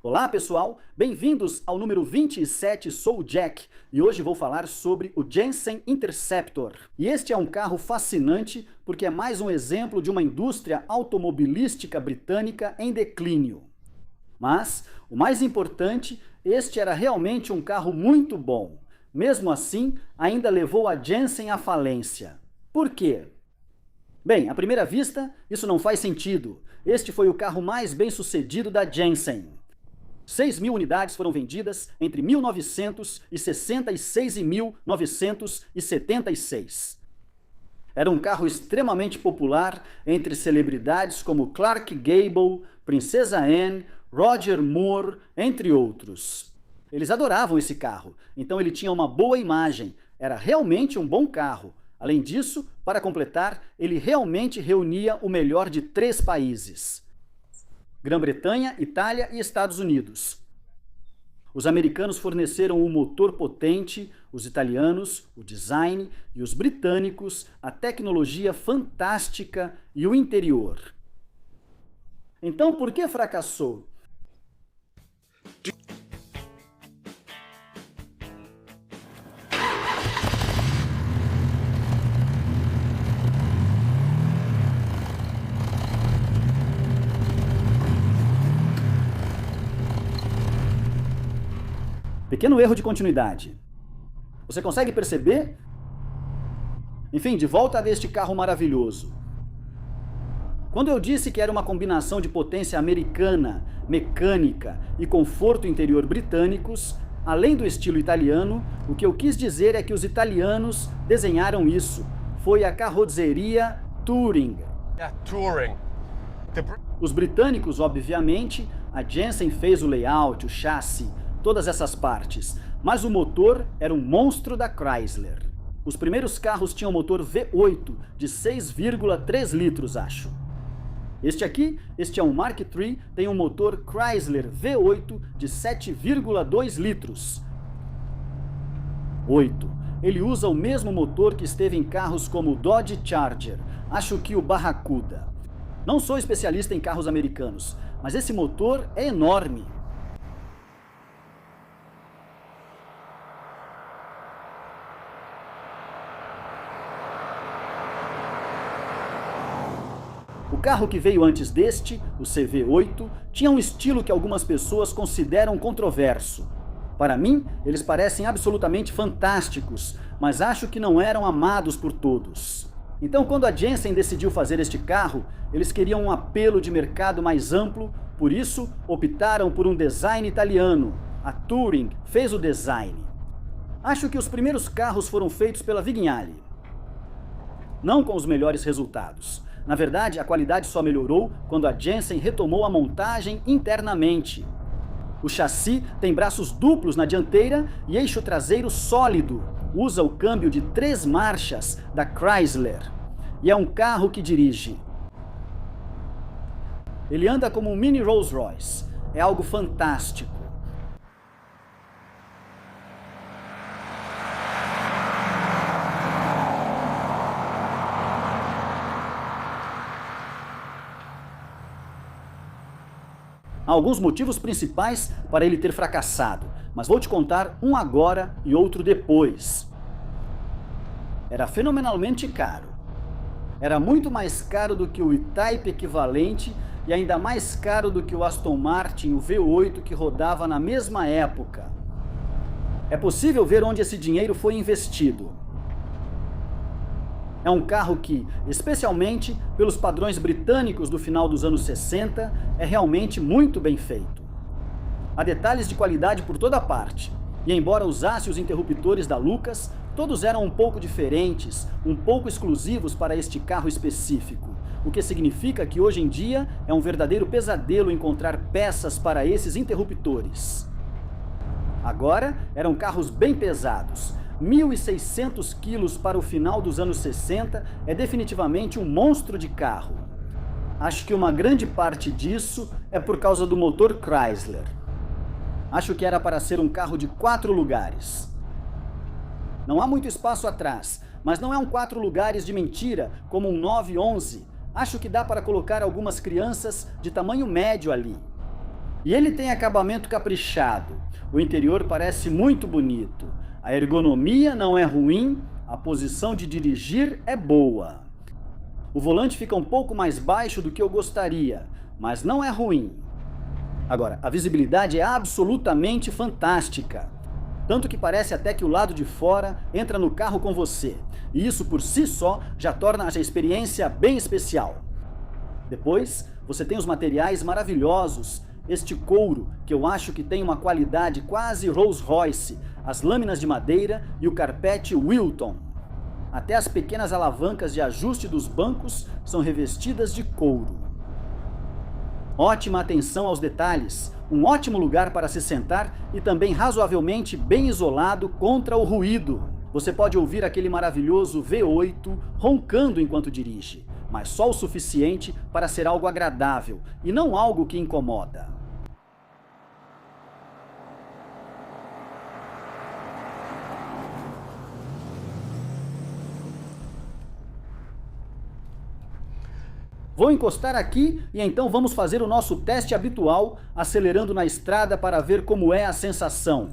Olá pessoal, bem-vindos ao número 27, sou o Jack e hoje vou falar sobre o Jensen Interceptor. E este é um carro fascinante porque é mais um exemplo de uma indústria automobilística britânica em declínio. Mas, o mais importante, este era realmente um carro muito bom. Mesmo assim, ainda levou a Jensen à falência. Por quê? Bem, à primeira vista, isso não faz sentido. Este foi o carro mais bem-sucedido da Jensen. 6.000 unidades foram vendidas entre 1966 e 1976. Era um carro extremamente popular entre celebridades como Clark Gable, Princesa Anne, Roger Moore, entre outros. Eles adoravam esse carro, então ele tinha uma boa imagem, era realmente um bom carro. Além disso, para completar, ele realmente reunia o melhor de 3 países: Grã-Bretanha, Itália e Estados Unidos. Os americanos forneceram um motor potente, os italianos, o design e os britânicos, a tecnologia fantástica e o interior. Então, por que fracassou? Pequeno erro de continuidade. Você consegue perceber? Enfim, de volta deste carro maravilhoso. Quando eu disse que era uma combinação de potência americana, mecânica e conforto interior britânicos, além do estilo italiano, o que eu quis dizer é que os italianos desenharam isso. Foi a carroceria Touring. Touring. Os britânicos, obviamente, a Jensen fez o layout, o chassi, todas essas partes, mas o motor era um monstro da Chrysler. Os primeiros carros tinham motor V8 de 6,3 litros, acho. Este é um Mark III, tem um motor Chrysler V8 de 7,2 litros. 8. Ele usa o mesmo motor que esteve em carros como o Dodge Charger, acho que o Barracuda. Não sou especialista em carros americanos, mas esse motor é enorme. O carro que veio antes deste, o CV8, tinha um estilo que algumas pessoas consideram controverso. Para mim, eles parecem absolutamente fantásticos, mas acho que não eram amados por todos. Então, quando a Jensen decidiu fazer este carro, eles queriam um apelo de mercado mais amplo, por isso optaram por um design italiano. A Touring fez o design. Acho que os primeiros carros foram feitos pela Vignale. Não com os melhores resultados. Na verdade, a qualidade só melhorou quando a Jensen retomou a montagem internamente. O chassi tem braços duplos na dianteira e eixo traseiro sólido. Usa o câmbio de 3 marchas da Chrysler. E é um carro que dirige. Ele anda como um mini Rolls Royce. É algo fantástico. Há alguns motivos principais para ele ter fracassado, mas vou te contar um agora e outro depois. Era fenomenalmente caro. Era muito mais caro do que o E-Type equivalente e ainda mais caro do que o Aston Martin, o V8, que rodava na mesma época. É possível ver onde esse dinheiro foi investido. É um carro que, especialmente pelos padrões britânicos do final dos anos 60, é realmente muito bem feito. Há detalhes de qualidade por toda parte, e embora usasse os interruptores da Lucas, todos eram um pouco diferentes, um pouco exclusivos para este carro específico, o que significa que hoje em dia é um verdadeiro pesadelo encontrar peças para esses interruptores. Agora, eram carros bem pesados. 1.600 quilos para o final dos anos 60 é definitivamente um monstro de carro. Acho que uma grande parte disso é por causa do motor Chrysler. Acho que era para ser um carro de 4 lugares. Não há muito espaço atrás, mas não é um 4 lugares de mentira, como um 911. Acho que dá para colocar algumas crianças de tamanho médio ali. E ele tem acabamento caprichado. O interior parece muito bonito. A ergonomia não é ruim, a posição de dirigir é boa. O volante fica um pouco mais baixo do que eu gostaria, mas não é ruim. Agora, a visibilidade é absolutamente fantástica. Tanto que parece até que o lado de fora entra no carro com você. E isso por si só já torna a experiência bem especial. Depois, você tem os materiais maravilhosos. Este couro, que eu acho que tem uma qualidade quase Rolls-Royce, as lâminas de madeira e o carpete Wilton. Até as pequenas alavancas de ajuste dos bancos são revestidas de couro. Ótima atenção aos detalhes, um ótimo lugar para se sentar e também razoavelmente bem isolado contra o ruído. Você pode ouvir aquele maravilhoso V8 roncando enquanto dirige, mas só o suficiente para ser algo agradável e não algo que incomoda. Vou encostar aqui e então vamos fazer o nosso teste habitual, acelerando na estrada para ver como é a sensação.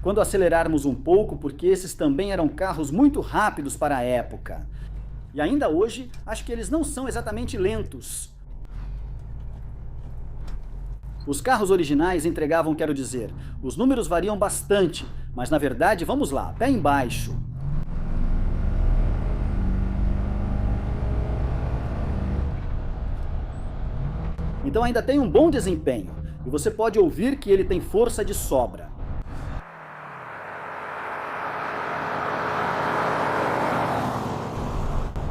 Quando acelerarmos um pouco, porque esses também eram carros muito rápidos para a época. E ainda hoje, acho que eles não são exatamente lentos. Os carros originais entregavam, quero dizer, os números variam bastante, mas na verdade, vamos lá, pé embaixo. Então ainda tem um bom desempenho, e você pode ouvir que ele tem força de sobra.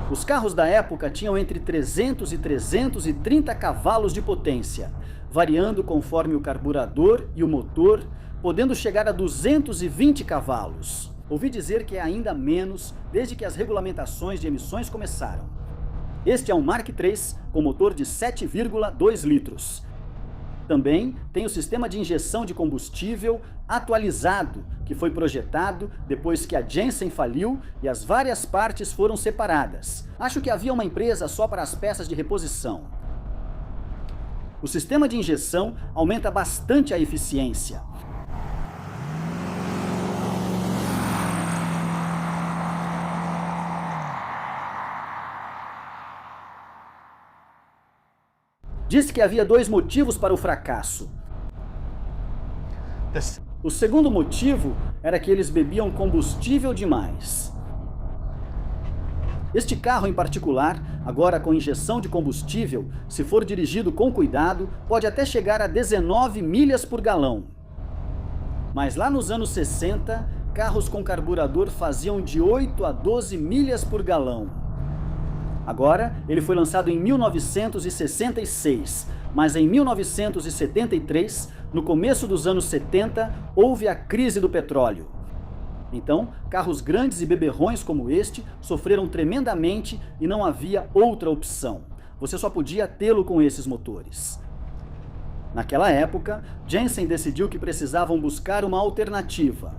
Os carros da época tinham entre 300 e 330 cavalos de potência, variando conforme o carburador e o motor, podendo chegar a 220 cavalos. Ouvi dizer que é ainda menos desde que as regulamentações de emissões começaram. Este é um Mark III com motor de 7,2 litros. Também tem o sistema de injeção de combustível atualizado, que foi projetado depois que a Jensen faliu e as várias partes foram separadas. Acho que havia uma empresa só para as peças de reposição. O sistema de injeção aumenta bastante a eficiência. Disse que havia 2 motivos para o fracasso. O segundo motivo era que eles bebiam combustível demais. Este carro em particular, agora com injeção de combustível, se for dirigido com cuidado, pode até chegar a 19 milhas por galão. Mas lá nos anos 60, carros com carburador faziam de 8 a 12 milhas por galão. Agora, ele foi lançado em 1966, mas em 1973, no começo dos anos 70, houve a crise do petróleo. Então, carros grandes e beberrões como este sofreram tremendamente e não havia outra opção. Você só podia tê-lo com esses motores. Naquela época, Jensen decidiu que precisavam buscar uma alternativa.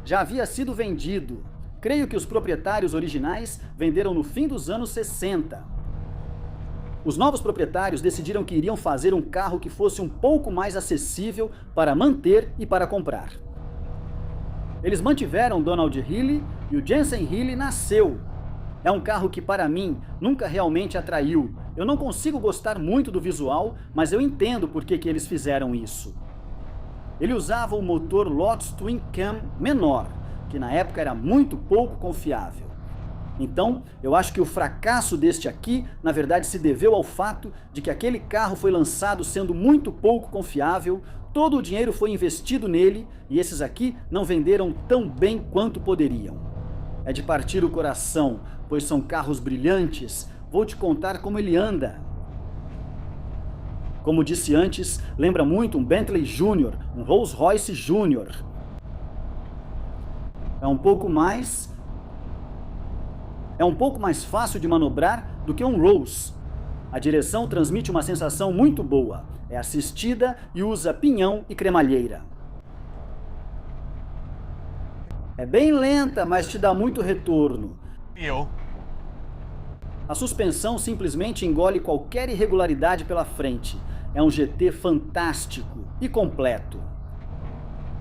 Já havia sido vendido. Creio que os proprietários originais venderam no fim dos anos 60. Os novos proprietários decidiram que iriam fazer um carro que fosse um pouco mais acessível para manter e para comprar. Eles mantiveram Donald Healey e o Jensen Healey nasceu. É um carro que para mim nunca realmente atraiu. Eu não consigo gostar muito do visual, mas eu entendo por que eles fizeram isso. Ele usava o motor Lotus Twin Cam menor, que na época era muito pouco confiável. Então, eu acho que o fracasso deste aqui, na verdade, se deveu ao fato de que aquele carro foi lançado sendo muito pouco confiável, todo o dinheiro foi investido nele e esses aqui não venderam tão bem quanto poderiam. É de partir o coração, pois são carros brilhantes. Vou te contar como ele anda. Como disse antes, lembra muito um Bentley Jr., um Rolls-Royce Jr. É um pouco mais fácil de manobrar do que um Rolls. A direção transmite uma sensação muito boa. É assistida e usa pinhão e cremalheira. É bem lenta, mas te dá muito retorno. A suspensão simplesmente engole qualquer irregularidade pela frente. É um GT fantástico e completo.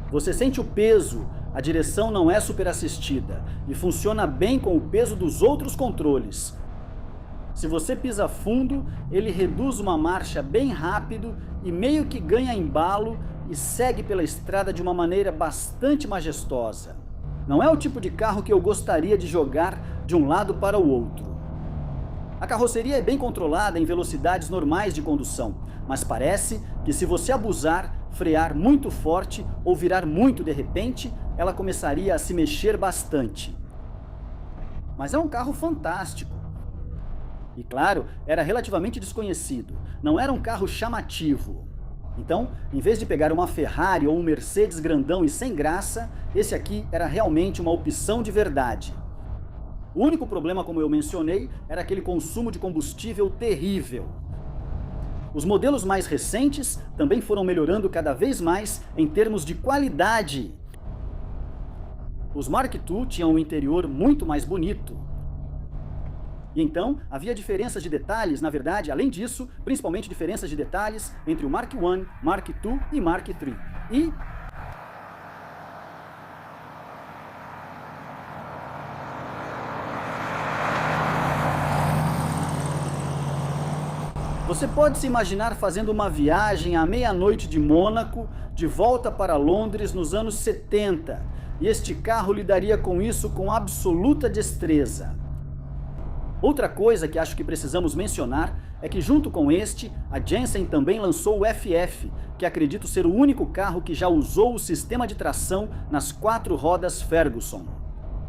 Você sente o peso, a direção não é superassistida e funciona bem com o peso dos outros controles. Se você pisa fundo, ele reduz uma marcha bem rápido e meio que ganha embalo e segue pela estrada de uma maneira bastante majestosa. Não é o tipo de carro que eu gostaria de jogar de um lado para o outro. A carroceria é bem controlada em velocidades normais de condução, mas parece que se você abusar, frear muito forte ou virar muito de repente, ela começaria a se mexer bastante. Mas é um carro fantástico. E claro, era relativamente desconhecido, não era um carro chamativo. Então, em vez de pegar uma Ferrari ou um Mercedes grandão e sem graça, esse aqui era realmente uma opção de verdade. O único problema, como eu mencionei, era aquele consumo de combustível terrível. Os modelos mais recentes também foram melhorando cada vez mais em termos de qualidade. Os Mark II tinham um interior muito mais bonito. E então, havia diferenças de detalhes, na verdade, além disso, principalmente diferenças de detalhes entre o Mark I, Mark II e Mark III. E você pode se imaginar fazendo uma viagem à meia-noite de Mônaco, de volta para Londres nos anos 70, e este carro lidaria com isso com absoluta destreza. Outra coisa que acho que precisamos mencionar é que junto com este, a Jensen também lançou o FF, que acredito ser o único carro que já usou o sistema de tração nas 4 rodas Ferguson.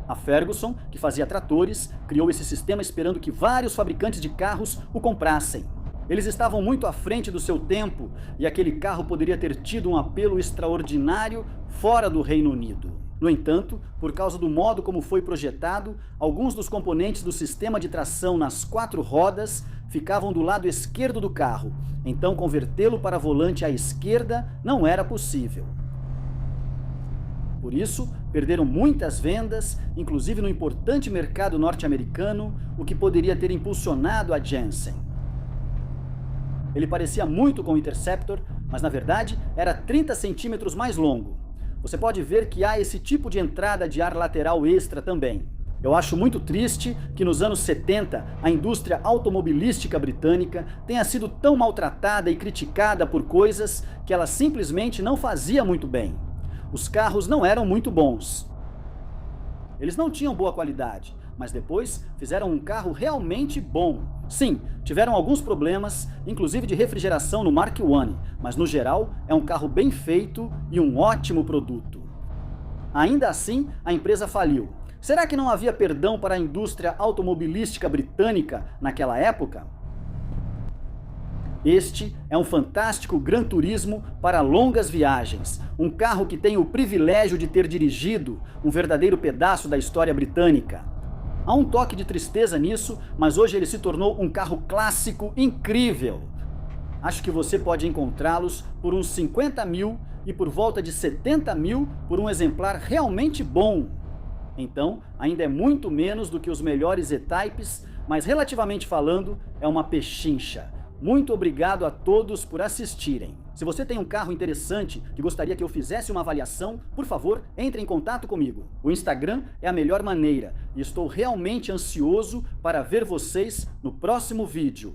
A Ferguson, que fazia tratores, criou esse sistema esperando que vários fabricantes de carros o comprassem. Eles estavam muito à frente do seu tempo e aquele carro poderia ter tido um apelo extraordinário fora do Reino Unido. No entanto, por causa do modo como foi projetado, alguns dos componentes do sistema de tração nas 4 rodas ficavam do lado esquerdo do carro, então convertê-lo para volante à esquerda não era possível. Por isso, perderam muitas vendas, inclusive no importante mercado norte-americano, o que poderia ter impulsionado a Jensen. Ele parecia muito com o Interceptor, mas na verdade era 30 centímetros mais longo. Você pode ver que há esse tipo de entrada de ar lateral extra também. Eu acho muito triste que nos anos 70 a indústria automobilística britânica tenha sido tão maltratada e criticada por coisas que ela simplesmente não fazia muito bem. Os carros não eram muito bons. Eles não tinham boa qualidade, mas depois fizeram um carro realmente bom. Sim, tiveram alguns problemas, inclusive de refrigeração no Mark I, mas no geral é um carro bem feito e um ótimo produto. Ainda assim, a empresa faliu. Será que não havia perdão para a indústria automobilística britânica naquela época? Este é um fantástico Gran Turismo para longas viagens, um carro que tenho o privilégio de ter dirigido, um verdadeiro pedaço da história britânica. Há um toque de tristeza nisso, mas hoje ele se tornou um carro clássico incrível. Acho que você pode encontrá-los por uns 50 mil e por volta de 70 mil por um exemplar realmente bom. Então, ainda é muito menos do que os melhores E-Types, mas relativamente falando, é uma pechincha. Muito obrigado a todos por assistirem. Se você tem um carro interessante que gostaria que eu fizesse uma avaliação, por favor, entre em contato comigo. O Instagram é a melhor maneira e estou realmente ansioso para ver vocês no próximo vídeo.